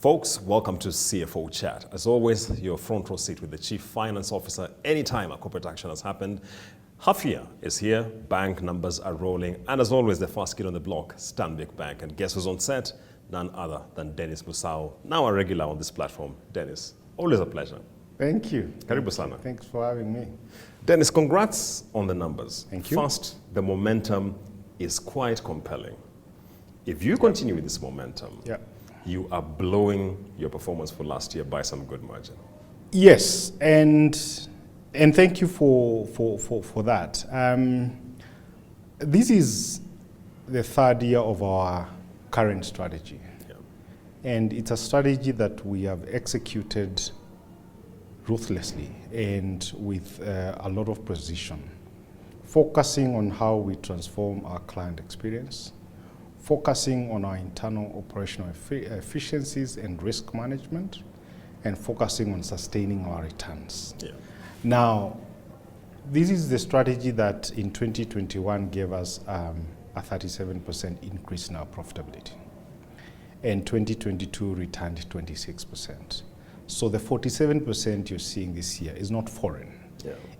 Folks, welcome to CFO Chat. As always, your front row seat with the Chief Finance Officer anytime a corporate action has happened. Half year is here, bank numbers are rolling, and as always, the first kid on the block, Stanbic Bank. And guess who's on set? None other than Dennis Musau, now a regular on this platform. Dennis, always a pleasure. Thank you. Karibu sana. Thanks for having me. Dennis, congrats on the numbers. Thank you. First, the momentum is quite compelling. If you continue with this momentum, you are blowing your performance for last year by some good margin. Yes, and thank you for that. This is the third year of our current strategy. And it's a strategy that we have executed ruthlessly and with a lot of precision, focusing on how we transform our client experience, focusing on our internal operational efficiencies and risk management, and focusing on sustaining our returns. Now, this is the strategy that in 2021 gave us a 37% increase in our profitability. And 2022 returned 26%. So the 47% you're seeing this year is not foreign.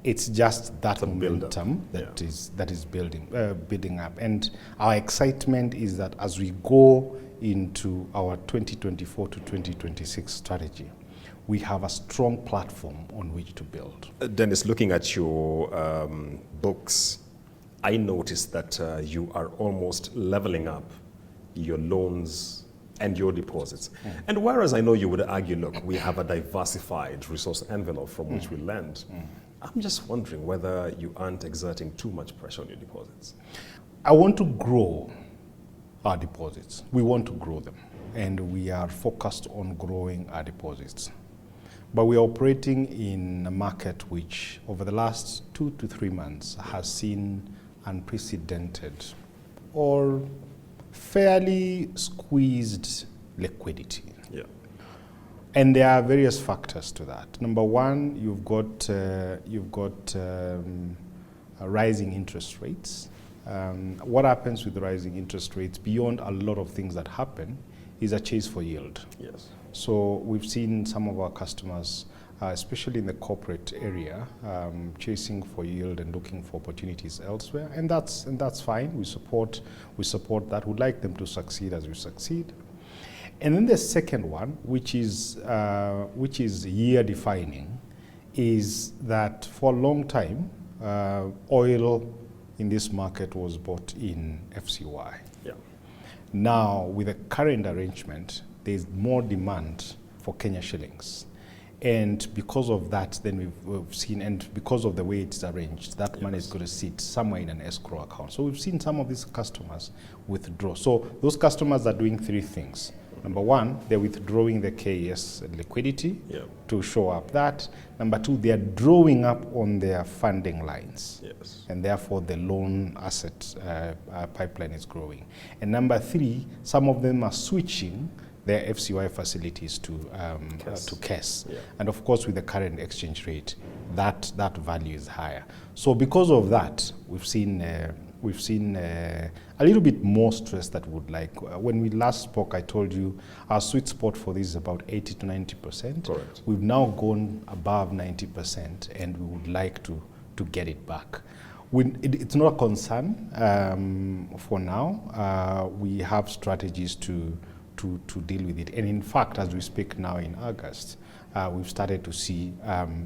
It's just that momentum that is building up. And our excitement is that as we go into our 2024 to 2026 strategy, we have a strong platform on which to build. Dennis, looking at your books, I noticed that you are almost leveling up your loans and your deposits. And whereas I know you would argue, look, we have a diversified resource envelope from which we lend, I'm just wondering whether you aren't exerting too much pressure on your deposits. I want to grow our deposits. We want to grow them, and we are focused on growing our deposits. But we are operating in a market which, over the last 2 to 3 months, has seen unprecedented or fairly squeezed liquidity. And there are various factors to that. Number one, you've got rising interest rates. What happens with rising interest rates, beyond a lot of things that happen, is a chase for yield. So we've seen some of our customers, especially in the corporate area, chasing for yield and looking for opportunities elsewhere, and that's fine. We support that. We'd like them to succeed as we succeed. And then the second one, which is year defining, is that for a long time, oil in this market was bought in FCY. Now, with the current arrangement, there's more demand for Kenya shillings. And because of that, then we've seen, and because of the way it's arranged, that money is going to sit somewhere in an escrow account. So we've seen some of these customers withdraw. So those customers are doing three things. Number one, they're withdrawing the KES liquidity to show up that. Number two, they are drawing up on their funding lines. And therefore, the loan asset pipeline is growing. And number three, some of them are switching their FCY facilities to KES. And of course, with the current exchange rate, that value is higher. So because of that, we've seen a little bit more stress that we would like. When we last spoke, I told you our sweet spot for this is about 80 to 90%. Correct. We've now gone above 90%, and we would like to get it back. It's not a concern for now. We have strategies to deal with it. And in fact, as we speak now in August, we've started to see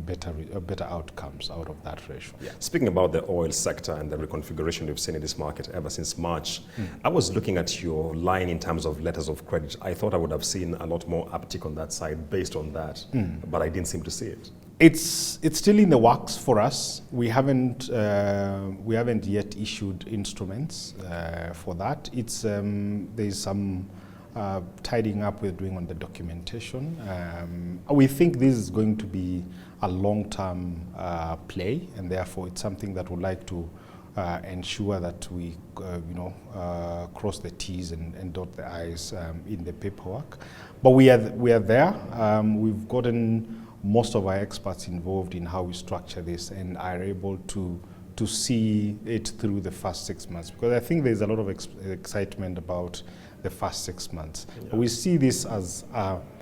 better outcomes out of that ratio. Speaking about the oil sector and the reconfiguration we've seen in this market ever since March, I was looking at your line in terms of letters of credit. I thought I would have seen a lot more uptick on that side based on that, but I didn't seem to see it. It's still in the works for us. We haven't yet issued instruments for that. There's some tidying up we're doing on the documentation. We think this is going to be a long-term play, and therefore it's something that we'd like to ensure that we cross the T's and dot the I's in the paperwork. But we are there. We've gotten most of our experts involved in how we structure this and are able to see it through the first 6 months, because I think there's a lot of excitement about the first 6 months. Yeah. We see this as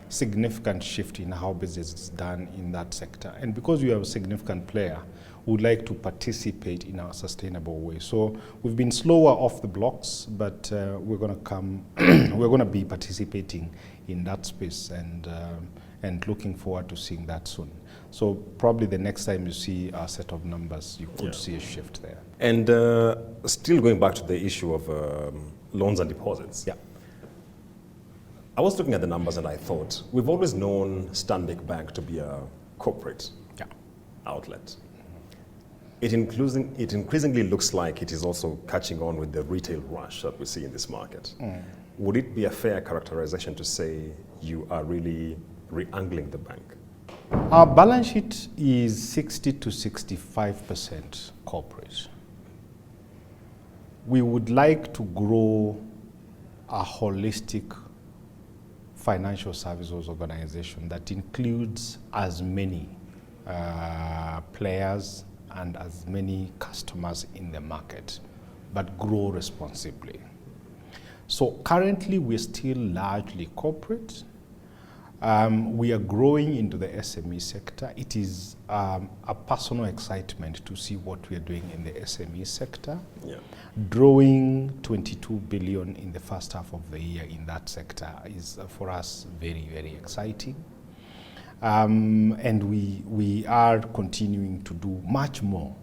significant shift in how business is done in that sector. And because we are a significant player, we would like to participate in a sustainable way. So we've been slower off the blocks, but we're going to come, we're going to be participating in that space and looking forward to seeing that soon. So probably the next time you see a set of numbers, you could see a shift there. And still going back to the issue of loans and deposits. Yeah. I was looking at the numbers and I thought, we've always known Stanbic Bank to be a corporate outlet. It increasingly looks like it is also catching on with the retail rush that we see in this market. Would it be a fair characterization to say you are really re-angling the bank? Our balance sheet is 60 to 65% corporate. We would like to grow a holistic financial services organization that includes as many players and as many customers in the market, but grow responsibly. So currently we're still largely corporate. We are growing into the SME sector. It is a personal excitement to see what we are doing in the SME sector. Yeah. Drawing 22 billion in the first half of the year in that sector is for us very, very exciting. And we are continuing to do much more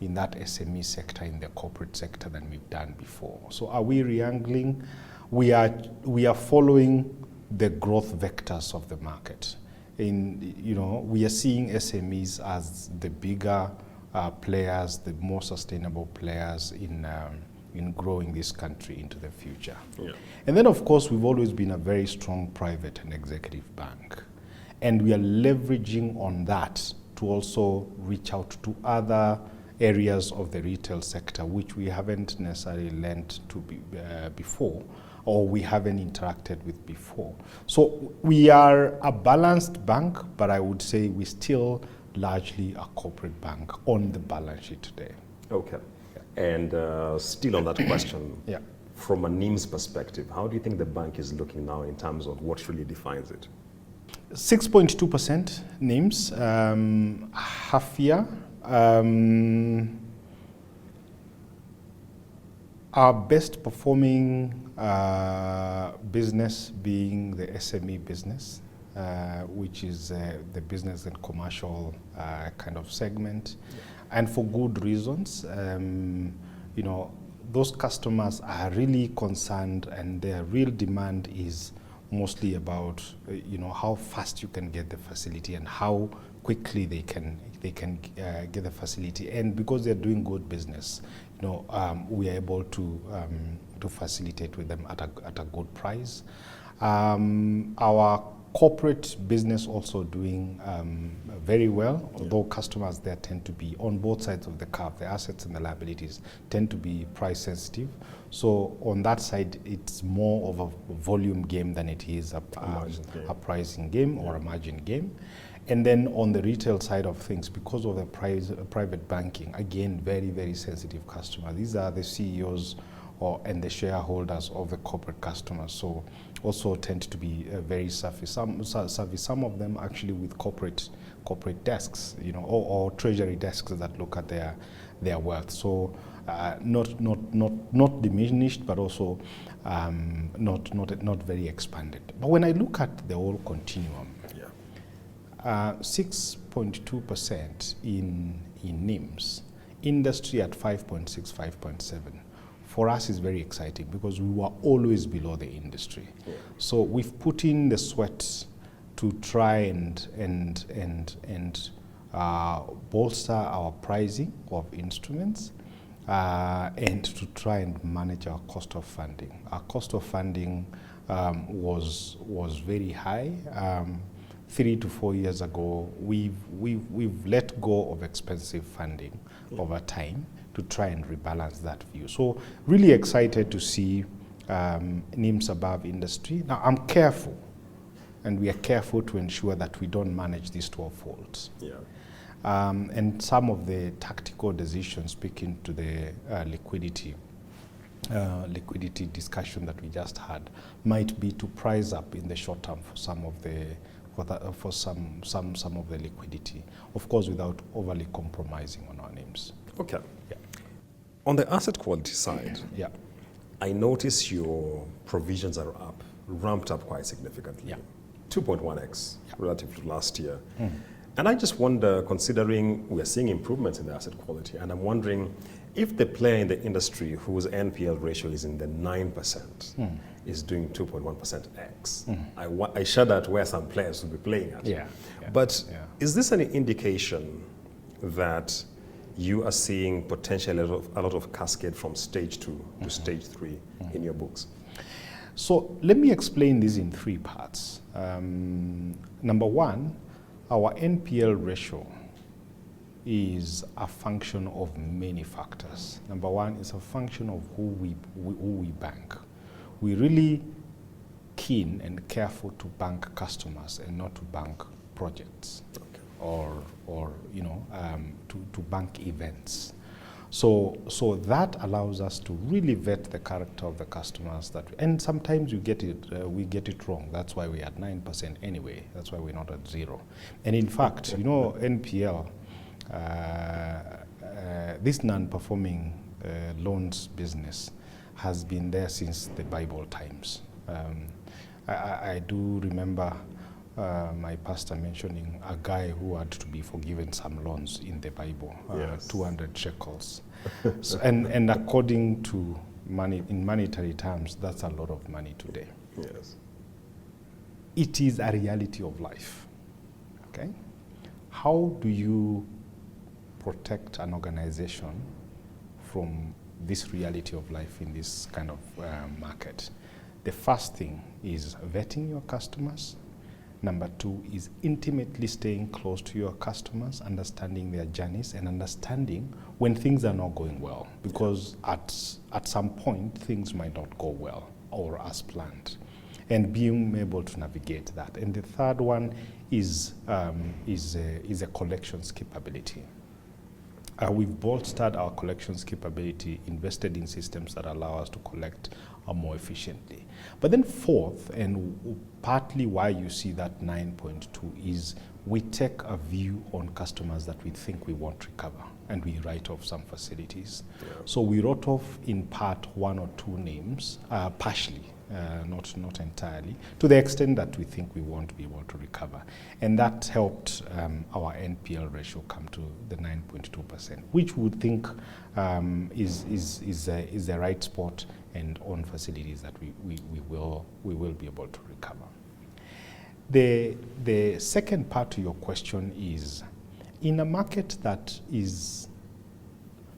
in that SME sector, in the corporate sector, than we've done before. So are we re-angling? We are following the growth vectors of the market. We are seeing SMEs as the bigger players, the more sustainable players in growing this country into the future. Yeah. And then, of course, we've always been a very strong private and executive bank. And we are leveraging on that to also reach out to other areas of the retail sector, which we haven't necessarily lent to before, or we haven't interacted with before. So we are a balanced bank, but I would say we're still largely a corporate bank on the balance sheet today. Okay. Yeah. And still on that question, from a NIMs perspective, how do you think the bank is looking now in terms of what really defines it? 6.2% NIMs, half year. Our best performing business being the SME business, which is the business and commercial kind of segment, and for good reasons. Those customers are really concerned, and their real demand is mostly about how fast you can get the facility and how quickly they can get the facility. And because they're doing good business, we are able to facilitate with them at a good price. Our corporate business also doing very well, although customers there tend to be on both sides of the curve. The assets and the liabilities tend to be price sensitive. So on that side, it's more of a volume game than it is a pricing game or a margin game. And then on the retail side of things, because of the private banking, again, very, very sensitive customer. These are the CEOs and the shareholders of the corporate customers. So also tend to be very savvy. Some of them actually with corporate desks, or treasury desks that look at their wealth. So not diminished, but also not very expanded. But when I look at the whole continuum, 6.2% in NIMs, industry at 5.6, 5.7. For us is very exciting because we were always below the industry. Yeah. So we've put in the sweat to try and bolster our pricing of instruments and to try and manage our cost of funding. Our cost of funding was very high. 3 to 4 years ago, we've let go of expensive funding over time to try and rebalance that view. So really excited to see NIMs above industry. Now I'm careful, and we are careful to ensure that we don't manage these 12 faults. Yeah. And some of the tactical decisions, speaking to the liquidity liquidity discussion that we just had might be to price up in the short term for some of the some of the liquidity, of course, without overly compromising on our NIMs. Okay. Yeah. On the asset quality side, Yeah. I notice your provisions are up, ramped up quite significantly. Yeah. 2.1x relative to last year. And I just wonder, considering we're seeing improvements in the asset quality, and I'm wondering if the player in the industry whose NPL ratio is in the 9% is doing 2.1% X. I shudder at where some players will be playing at. Yeah. But is this an indication that you are seeing potentially a lot of cascade from stage 2 to stage 3 in your books? So let me explain this in 3 parts. Number one, our NPL ratio is a function of many factors. Number one, it's a function of who we bank. We're really keen and careful to bank customers and not to bank projects, or to bank events. So that allows us to really vet the character of the customers and sometimes we get it wrong. That's why we're at 9% anyway. That's why we're not at 0. And in fact, NPL, this non-performing loans business has been there since the Bible times. I do remember my pastor mentioning a guy who had to be forgiven some loans in the Bible, 200 shekels. And according to in monetary terms, that's a lot of money today. Yes. It is a reality of life. Okay? How do you protect an organization from this reality of life in this kind of market? The first thing is vetting your customers. Number 2 is intimately staying close to your customers, understanding their journeys and understanding when things are not going well, because at some point things might not go well or as planned, and being able to navigate that. And the third one is a collections capability. We've bolstered our collections capability, invested in systems that allow us to collect more efficiently. But then fourth, and partly why you see that 9.2, is we take a view on customers that we think we won't recover, and we write off some facilities. Yeah. So we wrote off in part 1 or 2 names, partially, not entirely, to the extent that we think we won't be able to recover. And that helped our NPL ratio come to the 9.2%, which we would think is the right spot and on facilities that we will be able to recover. The second part to your question is, in a market that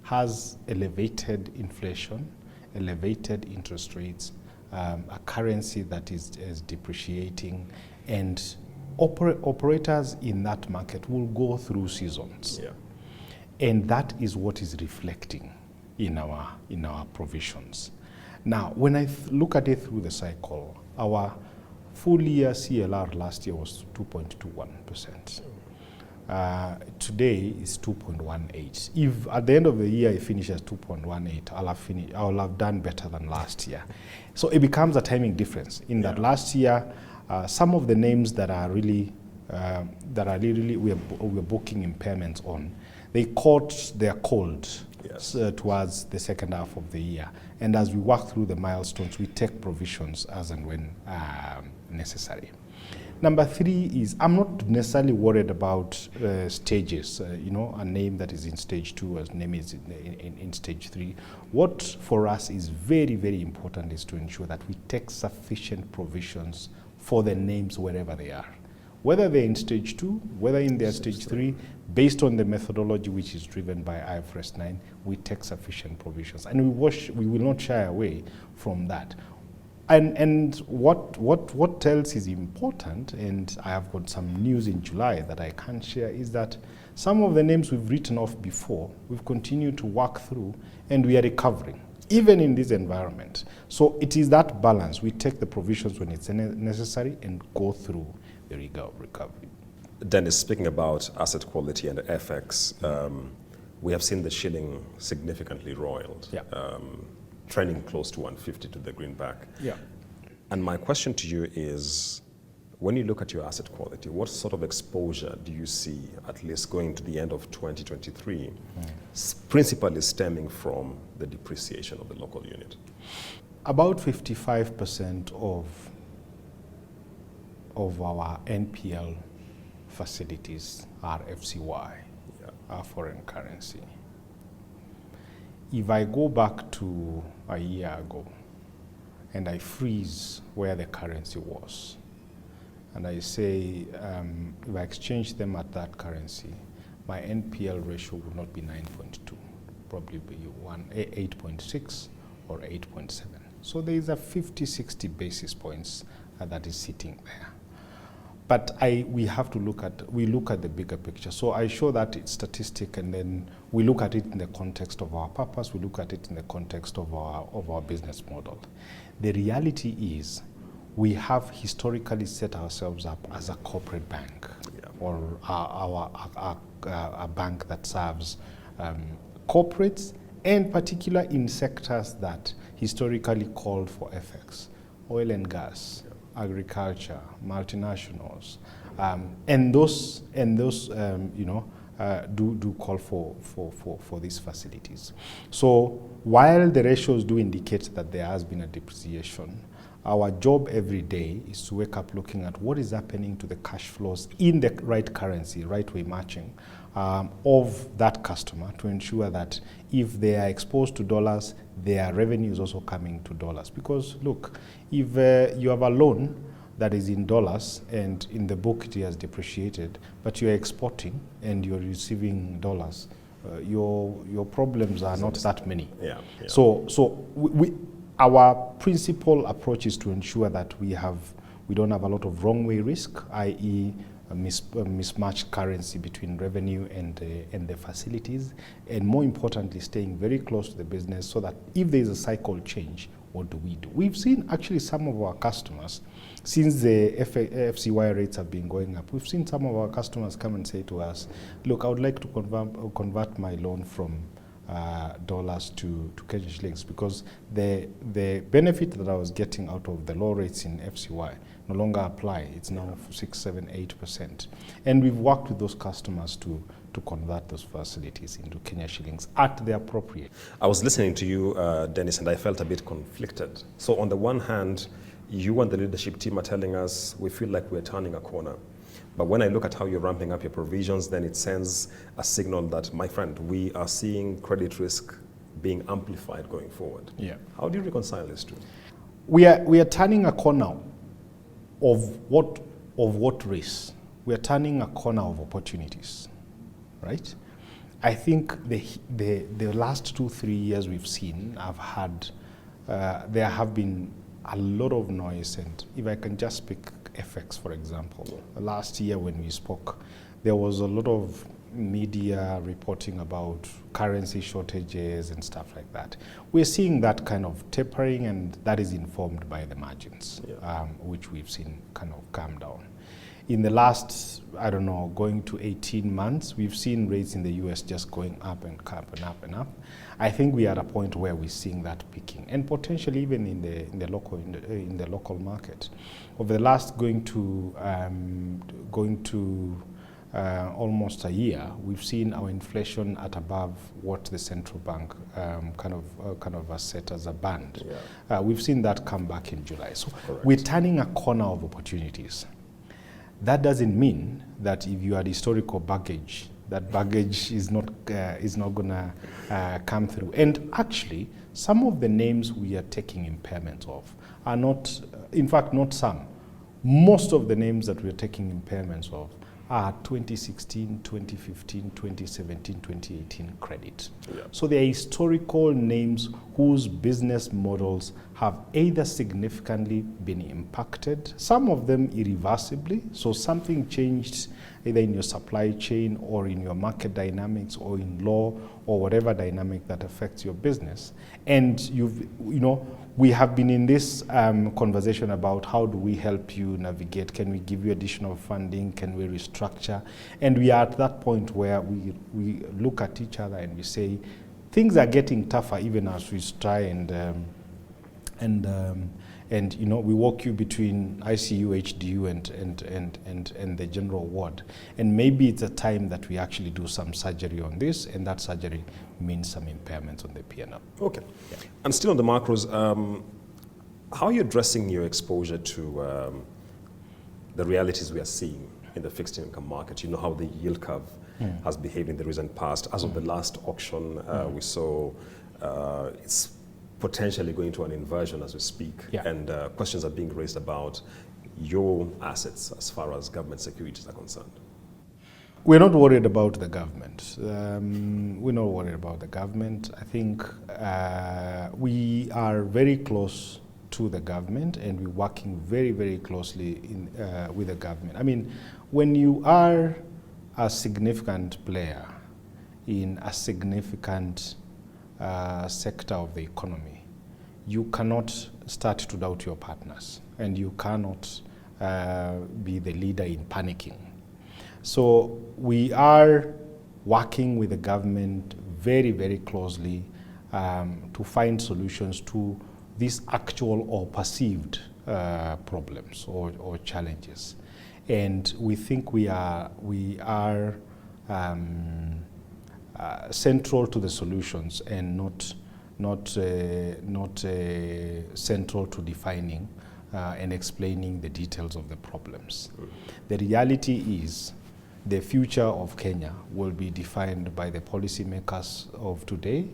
has elevated inflation, elevated interest rates, a currency that is depreciating, and operators in that market will go through seasons. Yeah. And that is what is reflecting in our provisions. Now, when I look at it through the cycle, our full year CLR last year was 2.21%. Today is 2.18. If at the end of the year it finishes 2.18, I'll have done better than last year. So it becomes a timing difference in that last year, some of the names that are really we're booking impairments on, they caught their cold towards the second half of the year. And as we work through the milestones, we take provisions as and when necessary. Number 3 is, I'm not necessarily worried about stages, a name that is in stage 2, a name is in stage 3. What for us is very, very important is to ensure that we take sufficient provisions for the names wherever they are. Whether they're in stage 2, whether in their stage 3, based on the methodology which is driven by IFRS 9, we take sufficient provisions. And we will not shy away from that. And what else is important, and I have got some news in July that I can't share, is that some of the names we've written off before, we've continued to work through, and we are recovering, even in this environment. So it is that balance. We take the provisions when it's necessary and go through the recovery. Dennis, speaking about asset quality and FX, we have seen the shilling significantly roiled. Yeah. trending close to 150 to the greenback. Yeah. And my question to you is, when you look at your asset quality, what sort of exposure do you see, at least going to the end of 2023, principally stemming from the depreciation of the local unit? About 55% of our NPL facilities are FCY, are foreign currency. If I go back to a year ago and I freeze where the currency was, and I say, if I exchange them at that currency, my NPL ratio would not be 9.2, probably be 8.6 or 8.7. So there is a 50, 60 basis points that is sitting there. But we have to look at the bigger picture. So I show that statistic, and then we look at it in the context of our purpose, we look at it in the context of our business model. The reality is, we have historically set ourselves up as a corporate bank, or a bank that serves corporates, and particular in sectors that historically called for FX, oil and gas, agriculture, multinationals, and those do call for these facilities. So while the ratios do indicate that there has been a depreciation, our job every day is to wake up looking at what is happening to the cash flows in the right currency, right way matching of that customer, to ensure that if they are exposed to dollars, their revenue is also coming to dollars. Because look, if you have a loan that is in dollars and in the book it has depreciated, but you're exporting and you're receiving dollars, your problems are not that many. So our principal approach is to ensure that we don't have a lot of wrong way risk, i.e. a mismatched currency between revenue and the facilities, and more importantly, staying very close to the business so that if there is a cycle change, what do we do? We've seen actually some of our customers, since the FCY rates have been going up, we've seen some of our customers come and say to us, look, I would like to convert my loan from dollars to Kenyan shillings, because the benefit that I was getting out of the low rates in FCY no longer apply. It's now 6, 7, 8%. And we've worked with those customers to convert those facilities into Kenya shillings at the appropriate. I was listening to you, Dennis, and I felt a bit conflicted. So on the one hand, you and the leadership team are telling us we feel like we're turning a corner. But when I look at how you're ramping up your provisions, then it sends a signal that, my friend, we are seeing credit risk being amplified going forward. Yeah. How do you reconcile these two? We are turning a corner of what risk? We are turning a corner of opportunities, right? I think the last 2-3 years we've seen, there have been a lot of noise, and if I can just pick FX, for example. Last year when we spoke, there was a lot of media reporting about currency shortages and stuff like that. We're seeing that kind of tapering, and that is informed by the margins, which we've seen kind of come down. In the last, going to 18 months, we've seen rates in the US just going up and up and up and up. I think we are at a point where we're seeing that peaking, and potentially even in the local market. Over the last going to almost a year, we've seen our inflation at above what the central bank kind of has set as a band. We've seen that come back in July. So we're turning a corner of opportunities. That doesn't mean that if you had historical baggage, that baggage is not going to come through. And actually, some of the names we are taking impairments of are not, in fact, not some. Most of the names that we are taking impairments of are 2016, 2015, 2017, 2018 credit. So they are historical names whose business models have either significantly been impacted, some of them irreversibly, so something changed either in your supply chain or in your market dynamics or in law or whatever dynamic that affects your business. And we have been in this conversation about how do we help you navigate? Can we give you additional funding? Can we restructure? And we are at that point where we look at each other and we say, things are getting tougher even as we try and you know, we walk you between ICU, HDU, and the general ward. And maybe it's a time that we actually do some surgery on this, and that surgery means some impairments on the P&L. Okay. Yeah. And still on the macros, how are you addressing your exposure to the realities we are seeing in the fixed income market? You know how the yield curve has behaved in the recent past. As of the last auction, we saw it's potentially going to an inversion as we speak, and questions are being raised about your assets as far as government securities are concerned. We're not worried about the government. We're not worried about the government. I think we are very close to the government, and we're working very, very closely with the government. I mean, when you are a significant player in a significant sector of the economy, you cannot start to doubt your partners, and you cannot be the leader in panicking. So we are working with the government very, very closely to find solutions to these actual or perceived problems or challenges. And we think we are central to the solutions and not central to defining and explaining the details of the problems. The reality is the future of Kenya will be defined by the policymakers of today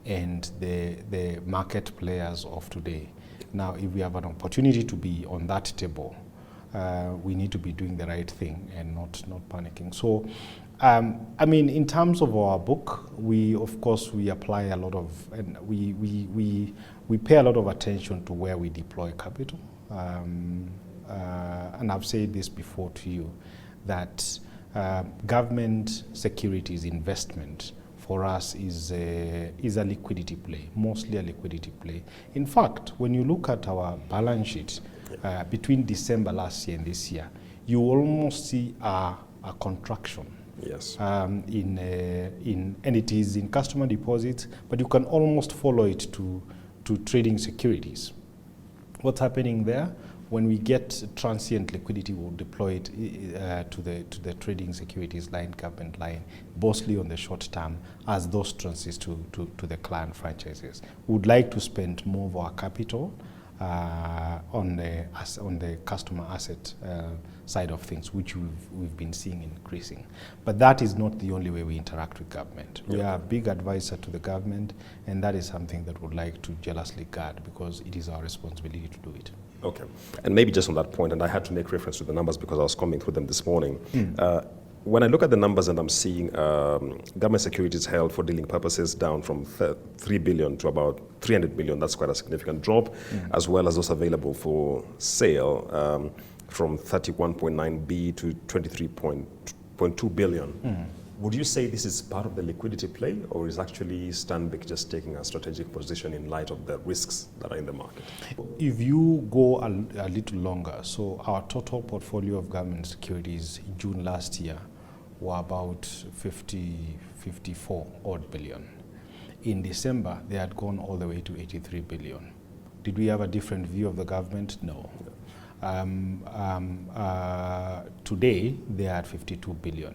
and the market players of today. Now, if we have an opportunity to be on that table, we need to be doing the right thing and not panicking. So, I mean, in terms of our book, we apply a lot of, and we pay a lot of attention to where we deploy capital. And I've said this before to you, that government securities investment for us is a liquidity play, mostly a liquidity play. In fact, when you look at our balance sheet between December last year and this year, you almost see a contraction. Yes. And it is in customer deposits, but you can almost follow it to trading securities. What's happening there? When we get transient liquidity, we'll deploy it to the trading securities line, government line, mostly on the short term, as those transits to the client franchises. We would like to spend more of our capital on the customer asset side of things, which we've been seeing increasing. But that is not the only way we interact with government. We are a big advisor to the government, and that is something that we'd like to jealously guard, because it is our responsibility to do it. Okay. And maybe just on that point, and I had to make reference to the numbers because I was coming through them this morning. When I look at the numbers and I'm seeing government securities held for dealing purposes down from 3 billion to about 300 billion, that's quite a significant drop, as well as those available for sale from 31.9 B to 23.2 billion. Would you say this is part of the liquidity play, or is actually Stanbic just taking a strategic position in light of the risks that are in the market? If you go a little longer, so our total portfolio of government securities in June last year were about 54 odd billion. In December, they had gone all the way to 83 billion. Did we have a different view of the government? No. Today, they are at 52 billion.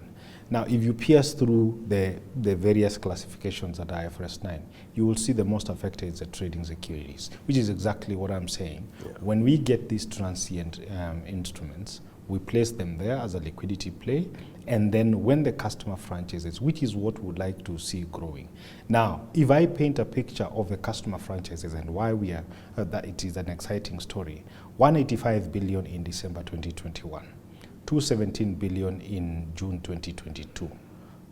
Now, if you pierce through the various classifications at IFRS 9, you will see the most affected is the trading securities, which is exactly what I'm saying. Yeah. When we get these transient instruments, we place them there as a liquidity play, and then when the customer franchises, which is what we'd like to see growing. Now, if I paint a picture of the customer franchises and why we are, that it is an exciting story, 185 billion in December 2021. 217 billion in June 2022,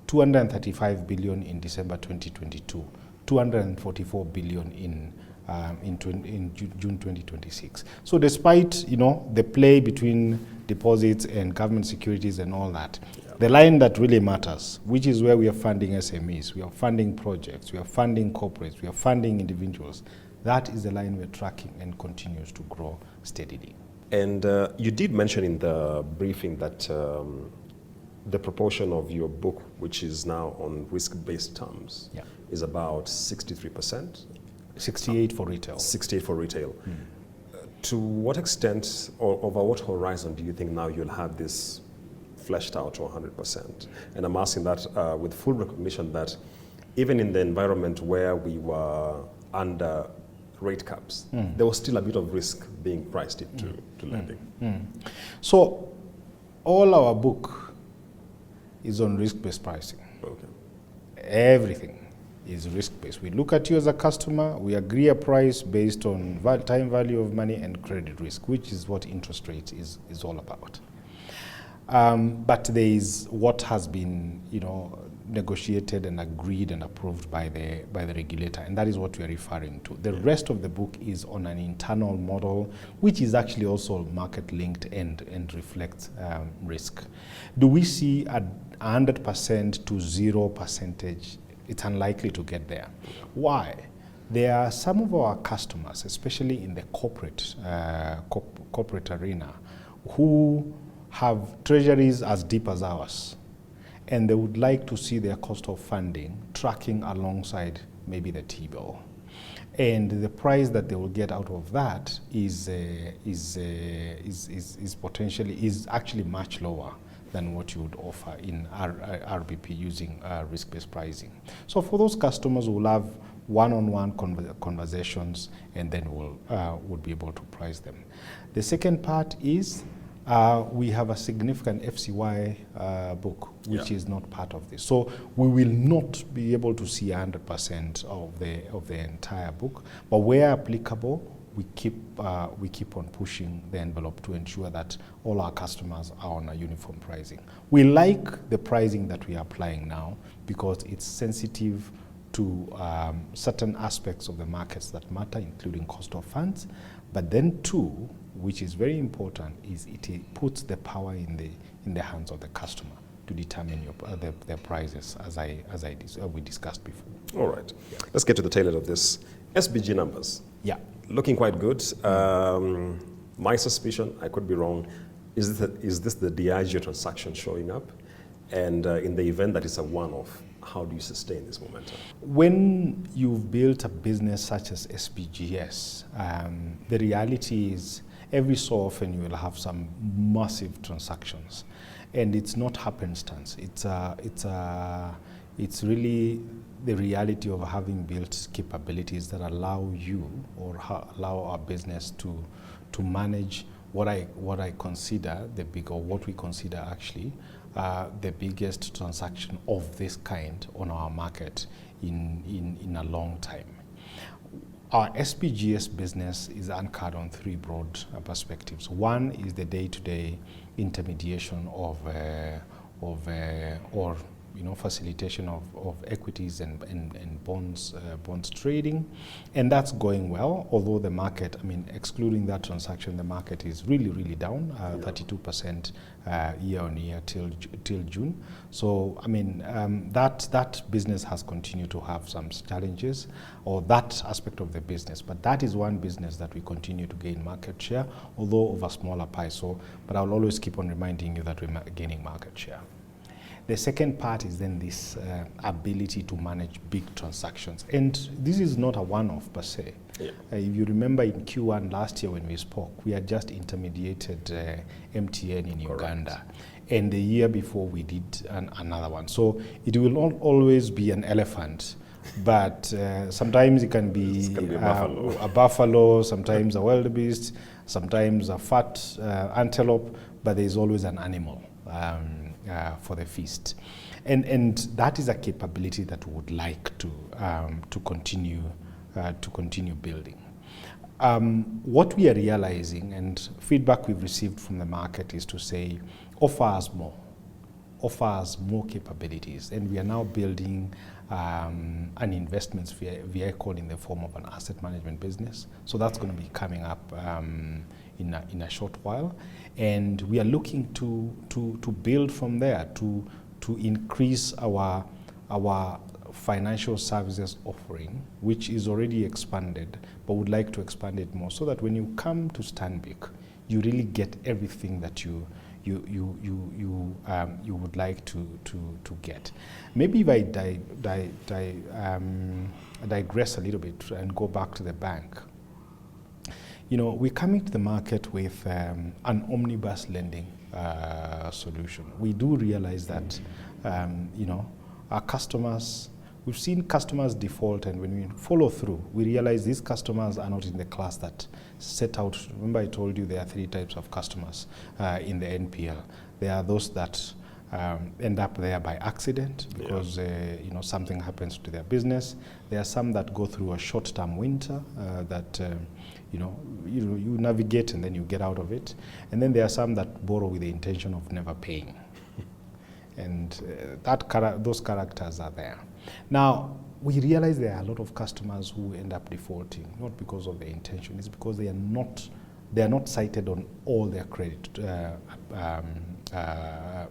235 billion in December 2022, 244 billion in June 2026. So despite the play between deposits and government securities and all that, the line that really matters, which is where we are funding SMEs, we are funding projects, we are funding corporates, we are funding individuals, that is the line we're tracking and continues to grow steadily. And you did mention in the briefing that the proportion of your book, which is now on risk-based terms, Yeah. is about 63%. 68 for retail. 68 for retail. To what extent or over what horizon do you think now you'll have this fleshed out to 100%? And I'm asking that with full recognition that even in the environment where we were under rate caps, there was still a bit of risk being priced into lending. So all our book is on risk-based pricing. Okay. Everything is risk-based. We look at you as a customer, we agree a price based on time value of money and credit risk, which is what interest rate is all about. But there is what has been, negotiated and agreed and approved by the regulator, and that is what we are referring to. The rest of the book is on an internal model, which is actually also market linked and reflects risk. Do we see a 100% to 0%? It's unlikely to get there. Why? There are some of our customers, especially in the corporate arena, who have treasuries as deep as ours, and they would like to see their cost of funding tracking alongside maybe the T-bill. And the price that they will get out of that is actually much lower than what you would offer in RBP using risk-based pricing. So for those customers who will have one-on-one conversations, and then would be able to price them. The second part is we have a significant FCY book, which is not part of this. So we will not be able to see 100% of the entire book, but where applicable, we keep on pushing the envelope to ensure that all our customers are on a uniform pricing. We like the pricing that we are applying now because it's sensitive to certain aspects of the markets that matter, including cost of funds. But then two, which is very important, is it puts the power in the hands of the customer to determine their prices, as we discussed before. All right, let's get to the tail end of this. SBG numbers. Yeah. Looking quite good. My suspicion, I could be wrong, is this the Diageo transaction showing up? And in the event that it's a one-off, how do you sustain this momentum? When you've built a business such as SBGS, the reality is every so often you will have some massive transactions, and it's not happenstance. It's really the reality of having built capabilities that allow you or allow our business to manage what I consider the big, or what we consider actually the biggest transaction of this kind on our market in a long time. Our SPGS business is anchored on three broad perspectives. One is the day-to-day intermediation of facilitation of equities and bonds trading, and that's going well. Although the market, excluding that transaction, the market is really down, 32% year on year till June. So that business has continued to have some challenges, or that aspect of the business. But that is one business that we continue to gain market share, although of a smaller pie. But I'll always keep on reminding you that we're gaining market share. The second part is then this ability to manage big transactions. And this is not a one-off per se. Yeah. If you remember in Q1 last year when we spoke, we had just intermediated MTN in Uganda. And the year before we did another one. So it will not always be an elephant, but sometimes it can be a buffalo, sometimes a wildebeest, sometimes a fat antelope, but there's always an animal for the feast, and that is a capability that we would like to continue building. What we are realizing, and feedback we've received from the market, is to say, offer us more capabilities, and we are now building an investments vehicle in the form of an asset management business. So that's going to be coming up in a short while, and we are looking to build from there to increase our financial services offering, which is already expanded, but would like to expand it more, so that when you come to Stanbic, you really get everything that you you would like to get. Maybe if I digress a little bit and go back to the bank. We're coming to the market with an omnibus lending solution. We do realize that, our customers, we've seen customers default, and when we follow through, we realize these customers are not in the class that set out. Remember, I told you there are 3 types of customers in the NPL. There are those that end up there by accident because something happens to their business. There are some that go through a short-term winter that you navigate and then you get out of it. And then there are some that borrow with the intention of never paying. And those characters are there. Now, we realize there are a lot of customers who end up defaulting, not because of their intention, it's because they are not cited on all their credit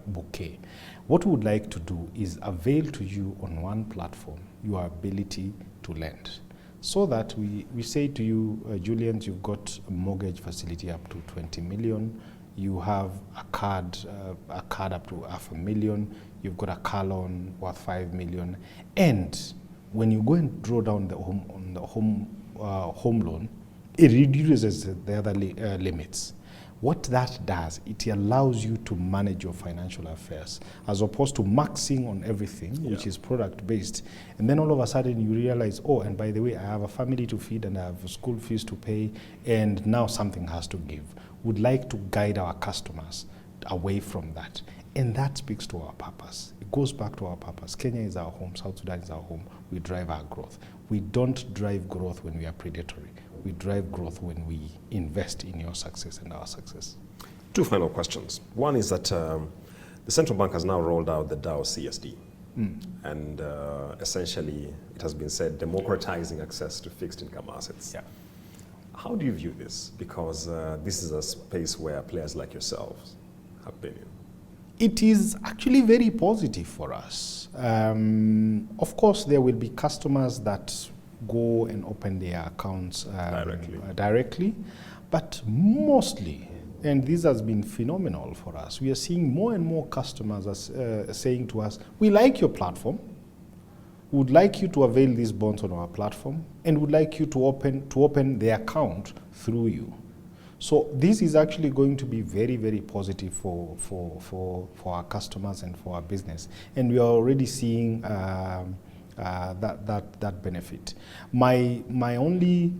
bouquet. What we would like to do is avail to you on one platform your ability to lend. So that we say to you, Julian, you've got a mortgage facility up to 20 million. You have a card up to $500,000. You've got a car loan worth 5 million. And when you go and draw down the home loan, it reduces the other limits. What that does, it allows you to manage your financial affairs as opposed to maxing on everything, which is product-based. And then all of a sudden you realize, oh, and by the way, I have a family to feed and I have school fees to pay, and now something has to give. We'd like to guide our customers away from that. And that speaks to our purpose. It goes back to our purpose. Kenya is our home. South Sudan is our home. We drive our growth. We don't drive growth when we are predatory. We drive growth when we invest in your success and our success. 2 final questions. One is that the central bank has now rolled out the DowCSD. And essentially, it has been said, democratizing access to fixed income assets. Yeah. How do you view this? Because this is a space where players like yourselves have been in. It is actually very positive for us. Of course, there will be customers that go and open their accounts directly, but mostly, and this has been phenomenal for us, we are seeing more and more customers as, saying to us, we like your platform, we would like you to avail these bonds on our platform, and would like you to open the account through you. So this is actually going to be very, very positive for our customers and for our business, and we are already seeing that benefit. My only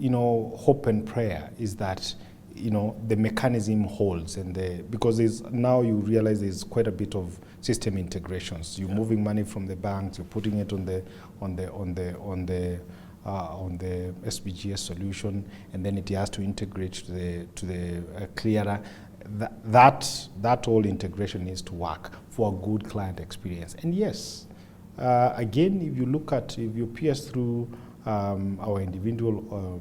hope and prayer is that the mechanism holds, and because now you realize there's quite a bit of system integrations. You're moving money from the banks, you're putting it on the SBGS solution, and then it has to integrate to the clearer. That whole integration needs to work for a good client experience. And yes, again, if you pierce through our individual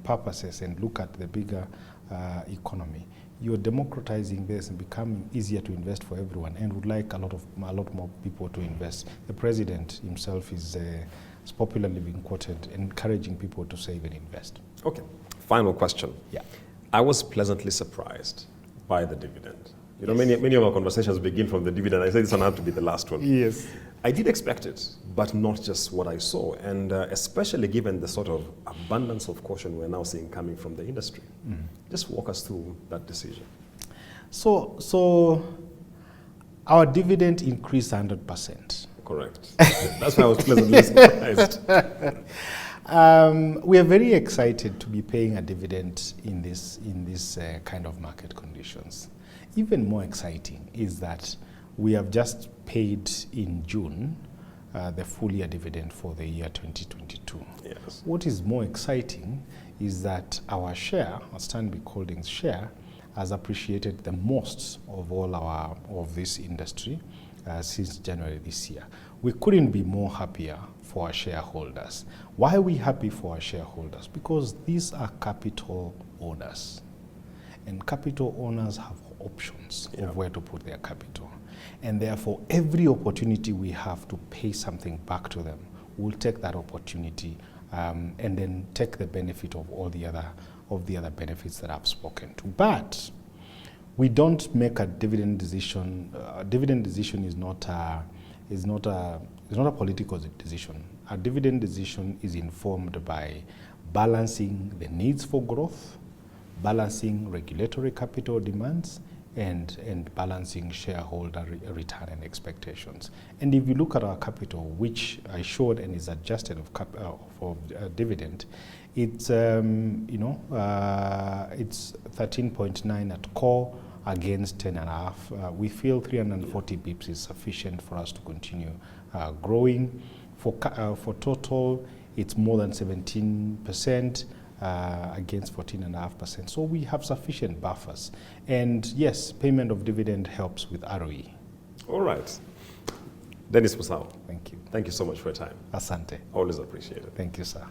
purposes and look at the bigger economy, you're democratizing this and becoming easier to invest for everyone, and would like a lot more people to invest. The president himself is popularly being quoted encouraging people to save and invest. Okay, final question. Yeah, I was pleasantly surprised by the dividend. Many of our conversations begin from the dividend. I said this one had to be the last one. Yes. I did expect it, but not just what I saw, and especially given the sort of abundance of caution we're now seeing coming from the industry. Just walk us through that decision. So our dividend increased 100%. Correct. That's why I was pleasantly surprised. We are very excited to be paying a dividend in this kind of market conditions. Even more exciting is that we have just paid in June the full year dividend for the year 2022. Yes. What is more exciting is that our share, our Stanbic Holdings share, has appreciated the most of of this industry since January this year. We couldn't be more happier for our shareholders. Why are we happy for our shareholders? Because these are capital owners, and capital owners have options of where to put their capital. And therefore, every opportunity we have to pay something back to them, we'll take that opportunity and then take the benefit of all the other benefits that I've spoken to. But We don't make a dividend decision. Dividend decision is not a political decision. A dividend decision is informed by balancing the needs for growth, balancing regulatory capital demands, and balancing shareholder return and expectations. And if you look at our capital, which I showed and is adjusted for dividend, it's it's 13.9 at core against 10.5. We feel 340 bips is sufficient for us to continue growing. For total, it's more than 17%. Against 14.5%. So we have sufficient buffers. And yes, payment of dividend helps with ROE. All right. Dennis Musau. Thank you. Thank you so much for your time. Asante. Always appreciate it. Thank you, sir.